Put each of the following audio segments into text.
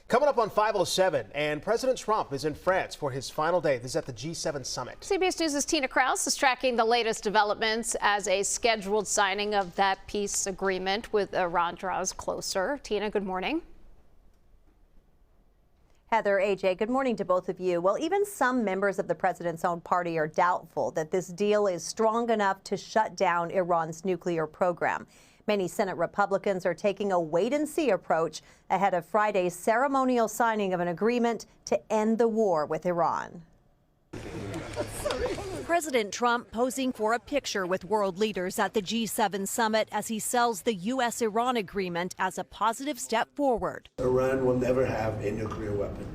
Coming up on 507, and President Trump is in France for his final day. This is at the G7 summit. CBS News' Tina Kraus is tracking the latest developments as a scheduled signing of that peace agreement with Iran draws closer. Tina, good morning. Heather, AJ, good morning to both of you. Well, even some members of the president's own party are doubtful that this deal is strong enough to shut down Iran's nuclear program. Many Senate Republicans are taking a wait-and-see approach ahead of Friday's ceremonial signing of an agreement to end the war with Iran. President Trump posing for a picture with world leaders at the G7 summit as he sells the U.S.-Iran agreement as a positive step forward. Iran will never have a nuclear weapon.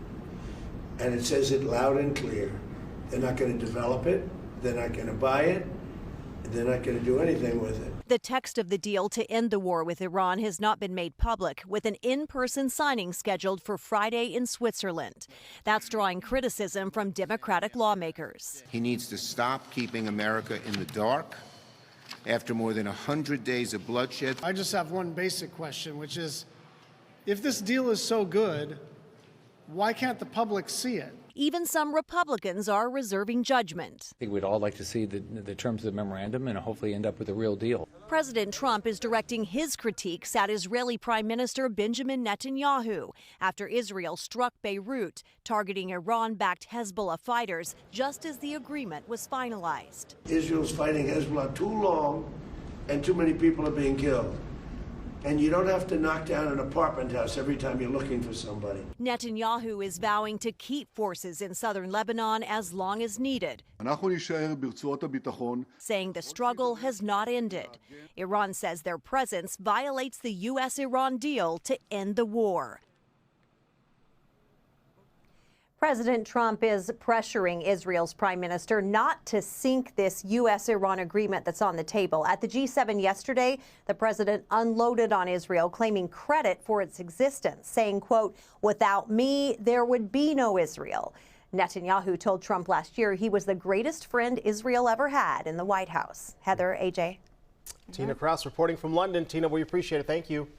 And it says it loud and clear. They're not going to develop it. They're not going to buy it. They're not going to do anything with it. The text of the deal to end the war with Iran has not been made public, with an in-person signing scheduled for Friday in Switzerland. That's drawing criticism from Democratic lawmakers. He needs to stop keeping America in the dark after more than 100 days of bloodshed. I just have one basic question, which is, if this deal is so good, why can't the public see it? Even some Republicans are reserving judgment. I think we'd all like to see the terms of the memorandum and hopefully end up with a real deal. President Trump is directing his critiques at Israeli Prime Minister Benjamin Netanyahu after Israel struck Beirut, targeting Iran-backed Hezbollah fighters just as the agreement was finalized. Israel's fighting Hezbollah too long, and too many people are being killed. And you don't have to knock down an apartment house every time you're looking for somebody. Netanyahu is vowing to keep forces in southern Lebanon as long as needed, saying the struggle has not ended. Iran says their presence violates the U.S.-Iran deal to end the war. President Trump is pressuring Israel's prime minister not to sink this U.S.-Iran agreement that's on the table. At the G7 yesterday, the president unloaded on Israel, claiming credit for its existence, saying, quote, "Without me, there would be no Israel." Netanyahu told Trump last year he was the greatest friend Israel ever had in the White House. Heather, AJ. Tina Kraus reporting from London. Tina, we appreciate it. Thank you.